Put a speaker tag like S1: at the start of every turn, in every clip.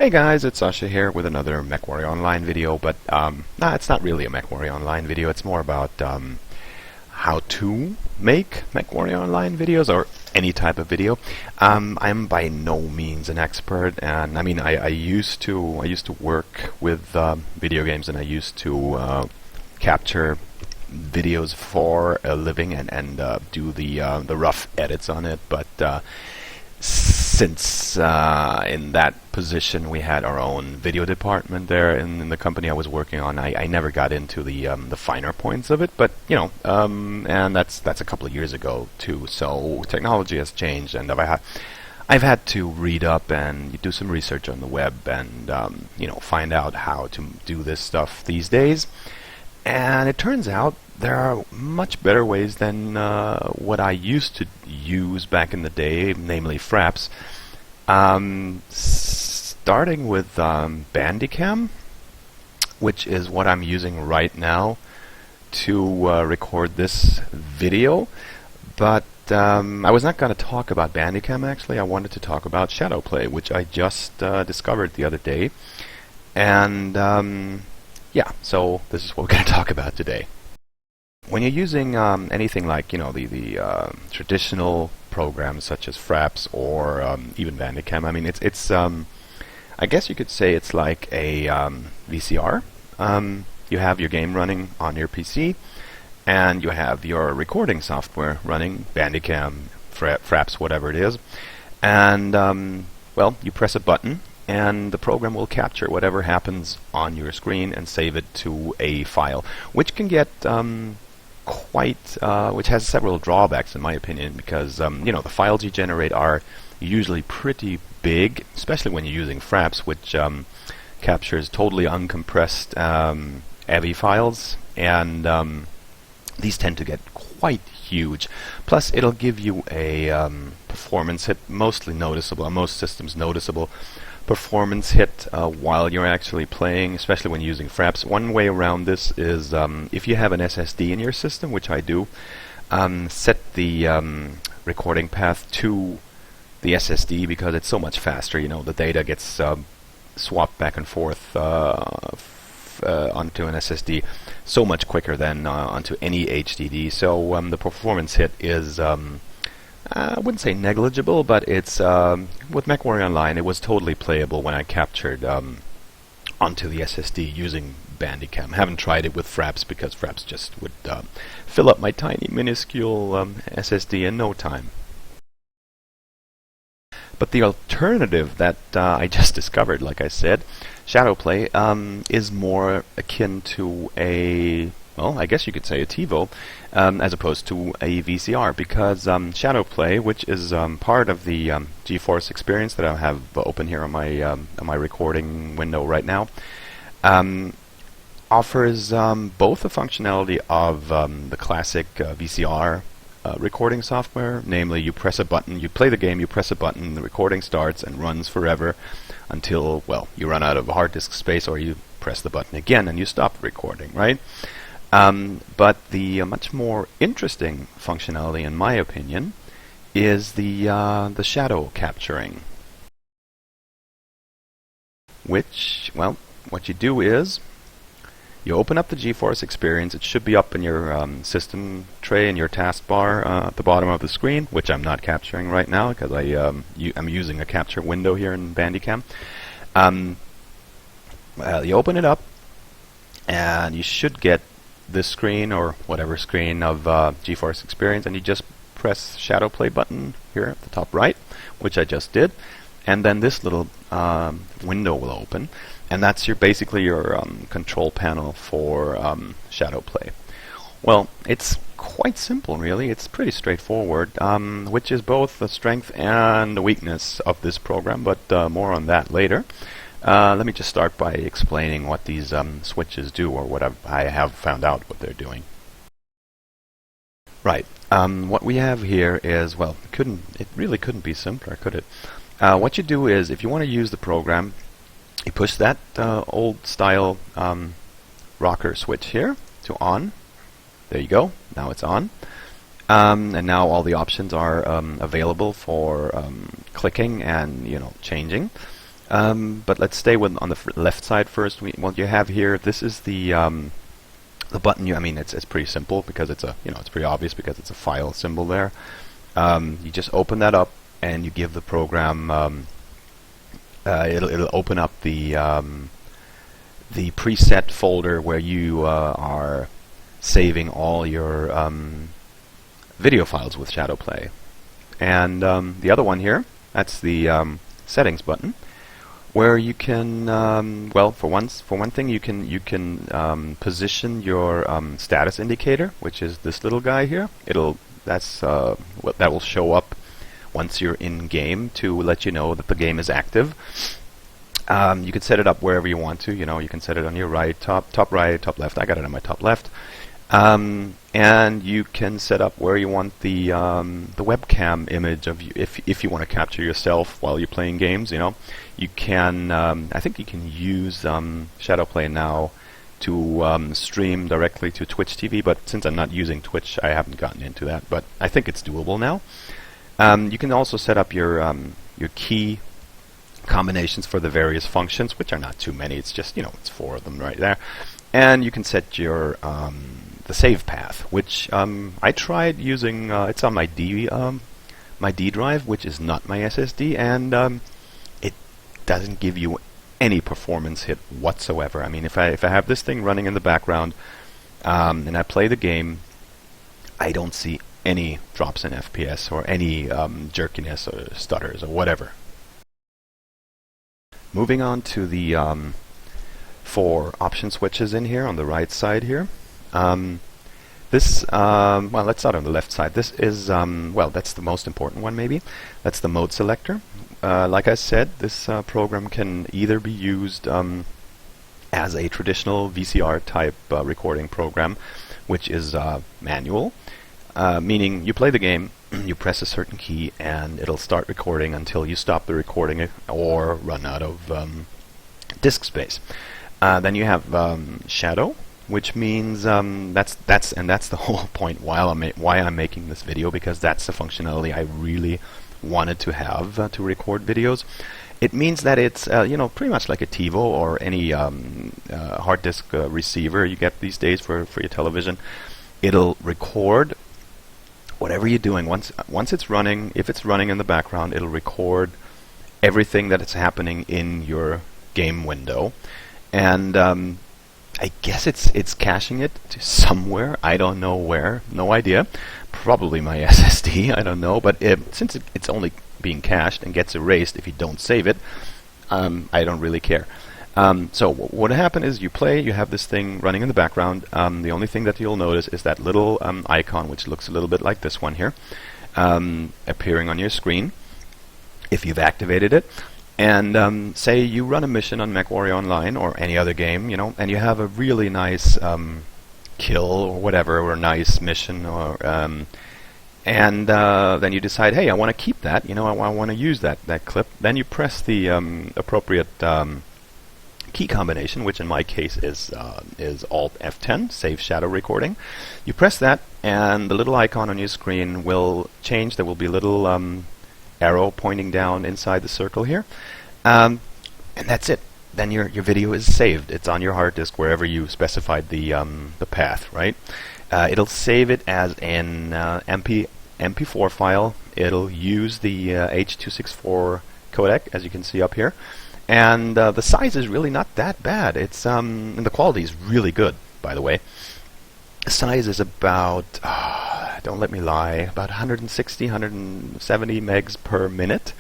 S1: Hey guys, it's Sasha here with another Mechwarrior Online video, but it's not really a Mechwarrior Online video. It's more about how to make Mechwarrior Online videos or any type of video. I'm by no means an expert, and I mean I used to work with video games, and I used to capture videos for a living and do the rough edits on it, but since in that position we had our own video department there in the company I was working on, I never got into the finer points of it, but you know, and that's a couple of years ago too. So technology has changed, and I've had to read up and do some research on the web and you know, find out how to do this stuff these days. And it turns out there are much better ways than what I used to use back in the day, namely Fraps. Starting with Bandicam, which is what I'm using right now to record this video. But I was not going to talk about Bandicam, actually. I wanted to talk about Shadowplay, which I just discovered the other day. And yeah, so this is what we're going to talk about today. When you're using anything like, you know, the traditional programs such as Fraps or even Bandicam, I mean, it's I guess you could say it's like a VCR. You have your game running on your PC, and you have your recording software running, Bandicam, Fraps, whatever it is, and well, you press a button, and the program will capture whatever happens on your screen and save it to a file, which can get which has several drawbacks in my opinion, because you know, the files you generate are usually pretty big, especially when you're using Fraps, which captures totally uncompressed AVI files, and these tend to get quite huge. Plus, it'll give you a performance hit, mostly noticeable, on most systems noticeable performance hit while you're actually playing, especially when using Fraps. One way around this is if you have an SSD in your system, which I do, set the recording path to the SSD, because it's so much faster. You know, the data gets swapped back and forth onto an SSD so much quicker than onto any HDD. So the performance hit is I wouldn't say negligible, but it's with Mechwarrior Online it was totally playable when I captured onto the SSD using Bandicam. I haven't tried it with Fraps because Fraps just would fill up my tiny minuscule SSD in no time. But the alternative that I just discovered, like I said, Shadowplay, is more akin to a, well, I guess you could say a TiVo, as opposed to a VCR, because Shadowplay, which is part of the GeForce experience that I have open here on my recording window right now, offers both the functionality of the classic VCR recording software, namely you press a button, you play the game, you press a button, the recording starts and runs forever until, well, you run out of hard disk space, or you press the button again and you stop recording, right? But the much more interesting functionality, in my opinion, is the shadow capturing, which, well, what you do is you open up the GeForce experience. It should be up in your system tray in your taskbar at the bottom of the screen, which I'm not capturing right now because I'm using a capture window here in Bandicam. You open it up, and you should get this screen or whatever screen of GeForce experience, and you just press Shadowplay button here at the top right, which I just did, and then this little window will open, and that's basically your control panel for Shadowplay. Well, it's quite simple, really. It's pretty straightforward, which is both the strength and the weakness of this program, but more on that later. Let me just start by explaining what these switches do, or what I have found out what they're doing. Right. What we have here is, well, it really couldn't be simpler, could it? What you do is, if you want to use the program, you push that old style rocker switch here to on. There you go. Now it's on. And now all the options are available for clicking and, you know, changing. But let's stay with on the left side first. What you have here, this is the button. I mean, it's pretty simple because it's it's pretty obvious because it's a file symbol there. You just open that up and you give the program. It'll open up the preset folder where you are saving all your video files with Shadowplay. And the other one here, that's the settings button, where you can well, for one thing, you can position your status indicator, which is this little guy here. That will show up once you're in game to let you know that the game is active. You can set it up wherever you want to. You can set it on your right, top right, top left. I got it on my top left. And you can set up where you want the webcam image of you, if you want to capture yourself while you're playing games. You can. I think you can use Shadowplay now to stream directly to Twitch TV, but since I'm not using Twitch, I haven't gotten into that. But I think it's doable now. You can also set up your key combinations for the various functions, which are not too many. It's just it's 4 of them right there, and you can set your the save path, which I tried using. It's on my D drive, which is not my SSD, and it doesn't give you any performance hit whatsoever. I mean, if I have this thing running in the background and I play the game, I don't see any drops in FPS or any jerkiness or stutters or whatever. Moving on to the 4 option switches in here on the right side here. Well, let's start on the left side. This is, well, that's the most important one maybe. That's the mode selector. Like I said, this program can either be used as a traditional VCR type recording program, which is manual, meaning you play the game, you press a certain key, and it'll start recording until you stop the recording or run out of disk space. Then you have Shadow, which means that's the whole point why I'm making this video, because that's the functionality I really wanted to have to record videos. It means that it's pretty much like a TiVo or any hard disk receiver you get these days for your television. It'll record whatever you're doing. Once it's running, if it's running in the background, it'll record everything that is happening in your game window, and I guess it's caching it to somewhere. I don't know where. No idea. Probably my SSD. I don't know. But since it's only being cached and gets erased if you don't save it, I don't really care. So what happened is you play. You have this thing running in the background. The only thing that you'll notice is that little icon, which looks a little bit like this one here, appearing on your screen if you've activated it. And say you run a mission on Mechwarrior Online or any other game, and you have a really nice kill or whatever, or a nice mission, or and then you decide, hey, I want to keep that, I want to use that clip. Then you press the appropriate key combination, which in my case is Alt F10, Save Shadow Recording. You press that, and the little icon on your screen will change. There will be a little arrow pointing down inside the circle here, and that's it. Then your video is saved. It's on your hard disk wherever you specified the path, right? It'll save it as an MP4 file. It'll use the H.264 codec, as you can see up here, and the size is really not that bad. It's and the quality is really good, by the way. The size is about don't let me lie, about 160, 170 megs per minute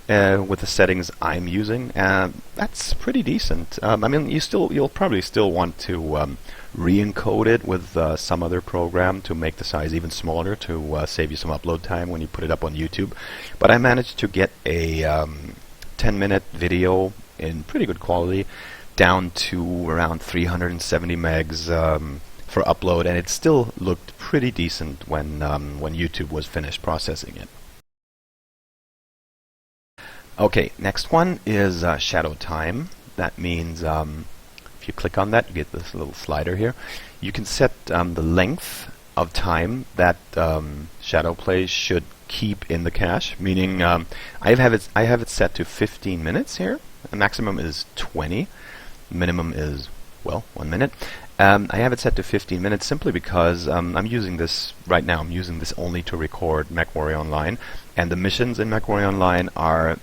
S1: with the settings I'm using. That's pretty decent. I mean, you'll probably still want to re-encode it with some other program to make the size even smaller to save you some upload time when you put it up on YouTube. But I managed to get a 10-minute video in pretty good quality down to around 370 megs for upload, and it still looked pretty decent when YouTube was finished processing it. Okay, next one is shadow time. That means if you click on that, you get this little slider here. You can set the length of time that Shadowplay should keep in the cache. Meaning, I have it set to 15 minutes here. maximum is 20, minimum is, well, 1 minute. I have it set to 15 minutes simply because I'm using this right now. I'm using this only to record Mechwarrior Online, and the missions in Mechwarrior Online are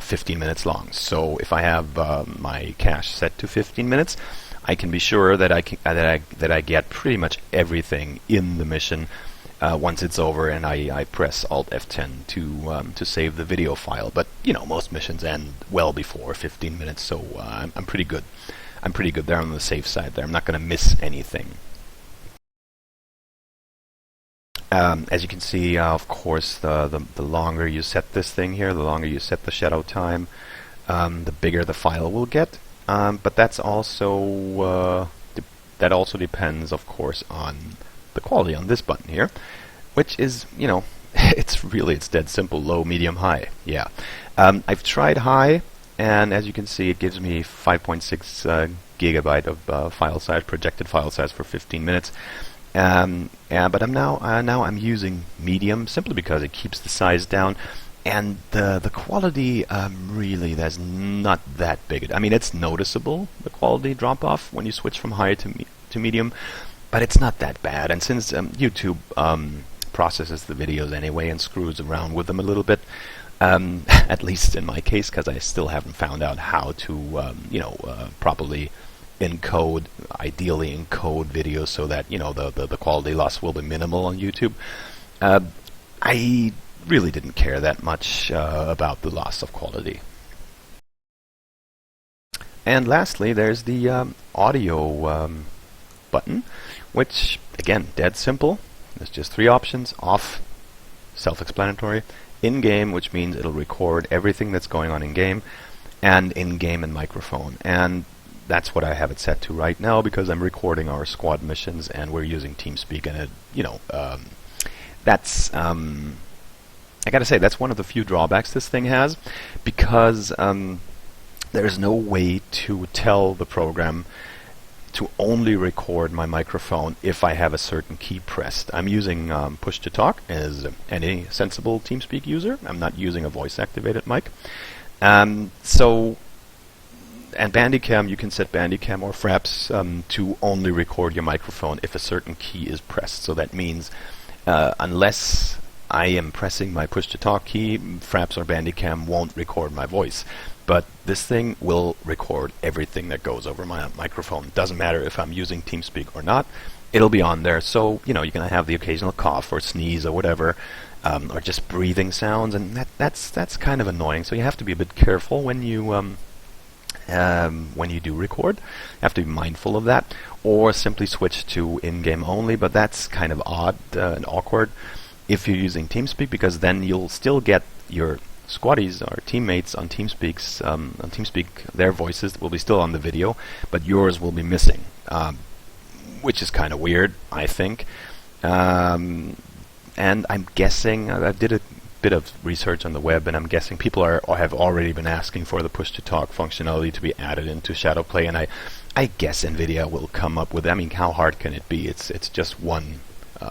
S1: 15 minutes long. So if I have my cache set to 15 minutes, I can be sure that I get pretty much everything in the mission once it's over, and I press Alt F10 to save the video file. But you know, most missions end well before 15 minutes, so I'm pretty good. I'm pretty good there on the safe side there. I'm not going to miss anything. As you can see, of course, the longer you set this thing here, the longer you set the shadow time, the bigger the file will get. But that's also that also depends, of course, on the quality on this button here, which is, you know, it's dead simple: low, medium, high. Yeah, I've tried high, and as you can see, it gives me 5.6 gigabyte of file size, projected file size for 15 minutes. But now I'm using medium simply because it keeps the size down, and the quality really, there's not that big. I mean, it's noticeable, the quality drop off when you switch from high to medium, but it's not that bad. And since YouTube processes the videos anyway and screws around with them a little bit, at least in my case, because I still haven't found out how to properly ideally encode videos so that, you know, the quality loss will be minimal on YouTube. I really didn't care that much about the loss of quality. And lastly, there's the audio button, which, again, dead simple. There's just 3 options: off, self-explanatory; in-game, which means it'll record everything that's going on in-game; and in-game and microphone. And that's what I have it set to right now because I'm recording our squad missions and we're using TeamSpeak, and that's I gotta say, that's one of the few drawbacks this thing has, because there's no way to tell the program to only record my microphone if I have a certain key pressed. I'm using push to talk as any sensible TeamSpeak user. I'm not using a voice activated mic. And Bandicam, you can set Bandicam or Fraps to only record your microphone if a certain key is pressed. So that means unless I am pressing my push-to-talk key, Fraps or Bandicam won't record my voice. But this thing will record everything that goes over my microphone. Doesn't matter if I'm using TeamSpeak or not, it'll be on there. So, you know, you're going to have the occasional cough or sneeze or whatever, or just breathing sounds, and that's kind of annoying. So you have to be a bit careful when you do record. You have to be mindful of that, or simply switch to in-game only, but that's kind of odd and awkward if you're using TeamSpeak, because then you'll still get your squaddies or teammates on TeamSpeak, their voices will be still on the video, but yours will be missing, which is kind of weird, I think. And I'm guessing, I did a bit of research on the web, and I'm guessing people have already been asking for the push-to-talk functionality to be added into Shadowplay, and I guess NVIDIA will come up with it. I mean, how hard can it be? It's just one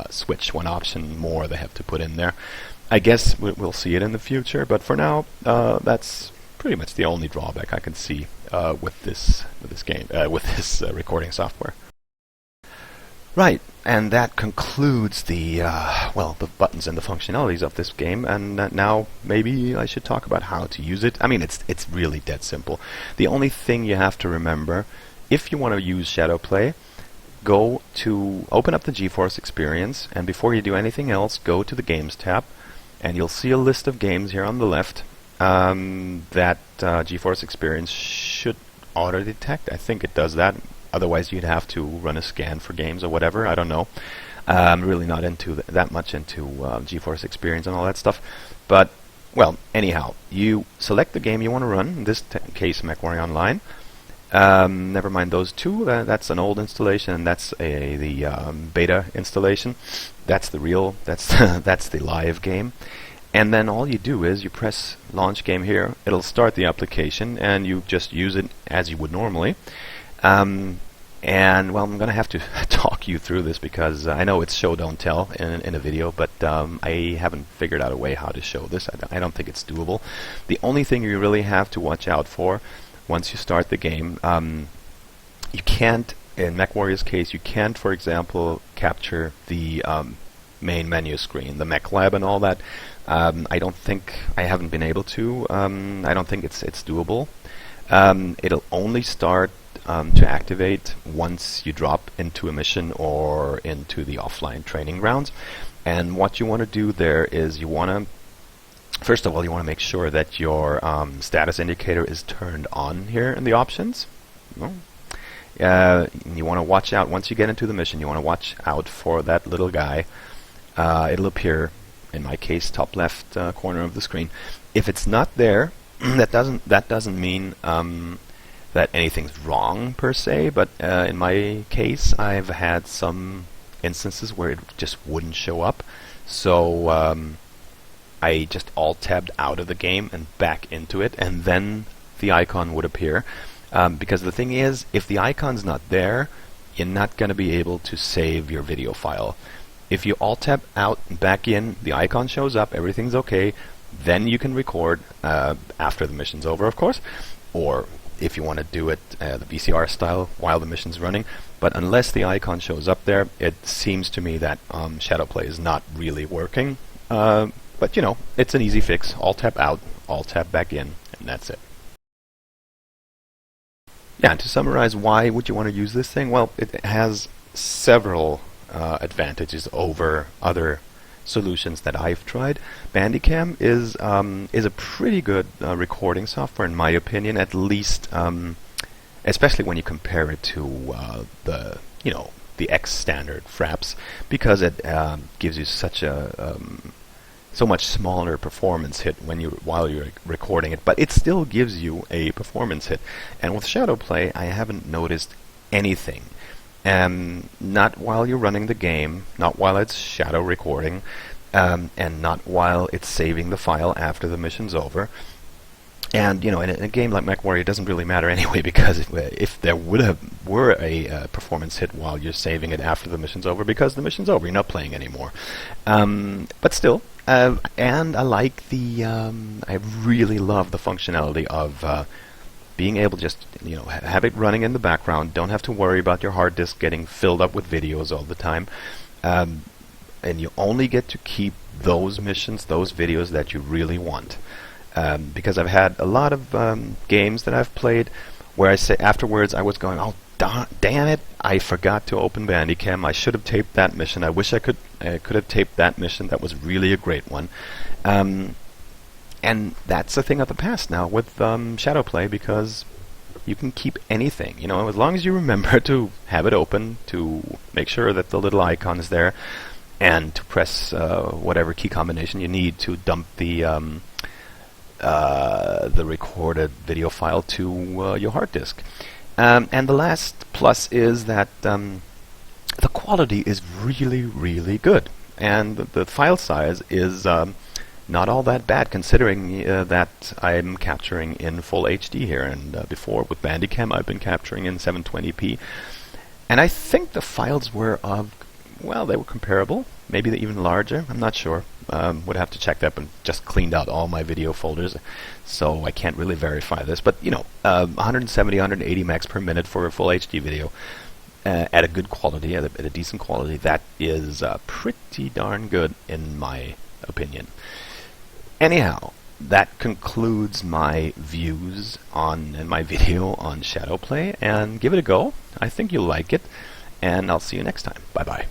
S1: switch, one option more they have to put in there. I guess we'll see it in the future, but for now, that's pretty much the only drawback I can see with this recording software. Right, and that concludes the buttons and the functionalities of this game, and now maybe I should talk about how to use it. I mean, it's really dead simple. The only thing you have to remember, if you want to use Shadowplay, open up the GeForce Experience, and before you do anything else, go to the Games tab, and you'll see a list of games here on the left that GeForce Experience should auto-detect. I think it does that. Otherwise, you'd have to run a scan for games or whatever. I don't know. I'm really not into that much into GeForce Experience and all that stuff. But, well, anyhow, you select the game you want to run. In this case, Mechwarrior Online. Never mind those two. That's an old installation, and that's the beta installation. That's the real. That's that's the live game. And then all you do is you press Launch Game here. It'll start the application, and you just use it as you would normally. And well, I'm gonna have to talk you through this because I know it's show don't tell in a video, but I haven't figured out a way how to show this. I don't think it's doable. The only thing you really have to watch out for once you start the game, you can't, in Mechwarrior's case, you can't, for example, capture the main menu screen, the mech lab and all that. I don't think, I haven't been able to. I don't think it's doable. It'll only start to activate once you drop into a mission or into the offline training grounds. And what you want to do there is you want to, first of all, you want to make sure that your status indicator is turned on here in the options. You want to watch out, once you get into the mission, you want to watch out for that little guy. It'll appear, in my case, top left corner of the screen. If it's not there, that doesn't mean that anything's wrong per se, but in my case I've had some instances where it just wouldn't show up, so I just alt-tabbed out of the game and back into it, and then the icon would appear, because the thing is, if the icon's not there, you're not going to be able to save your video file. If you alt-tab out and back in, the icon shows up, everything's okay, then you can record after the mission's over, of course, or if you want to do it the VCR style while the mission's running. But unless the icon shows up there, it seems to me that Shadowplay is not really working. But you know, it's an easy fix. Alt-tab out, alt-tab back in, and that's it. Yeah, and to summarize, why would you want to use this thing? Well, it has several advantages over other solutions that I've tried. Bandicam is a pretty good recording software, in my opinion, at least, especially when you compare it to the X standard Fraps, because it gives you such a so much smaller performance hit while you're recording it, but it still gives you a performance hit. And with Shadowplay, I haven't noticed anything. Not while you're running the game, not while it's shadow recording, and not while it's saving the file after the mission's over. And you know, in a game like Mechwarrior, it doesn't really matter anyway, because if there were a performance hit while you're saving it after the mission's over, because the mission's over, you're not playing anymore. But still, and I like I really love the functionality of being able to just, you know, have it running in the background, don't have to worry about your hard disk getting filled up with videos all the time, and you only get to keep those missions, those videos that you really want. Because I've had a lot of games that I've played where I say afterwards I was going, oh damn it, I forgot to open Bandicam, I should have taped that mission, I wish I could have taped that mission, that was really a great one. And that's a thing of the past now with Shadowplay, because you can keep anything, you know, as long as you remember to have it open, to make sure that the little icon is there, and to press whatever key combination you need to dump the recorded video file to your hard disk. And the last plus is that the quality is really, really good, and the file size is not all that bad, considering that I'm capturing in full HD here, and before with Bandicam I've been capturing in 720p, and I think the files were of, well, they were comparable, maybe they're even larger, I'm not sure. Would have to check that, and just cleaned out all my video folders, so I can't really verify this, but you know, 170, 180 megs per minute for a full HD video at a good quality, at a decent quality, that is pretty darn good in my opinion. Anyhow, that concludes my views on and my video on Shadowplay, and give it a go. I think you'll like it, and I'll see you next time. Bye bye.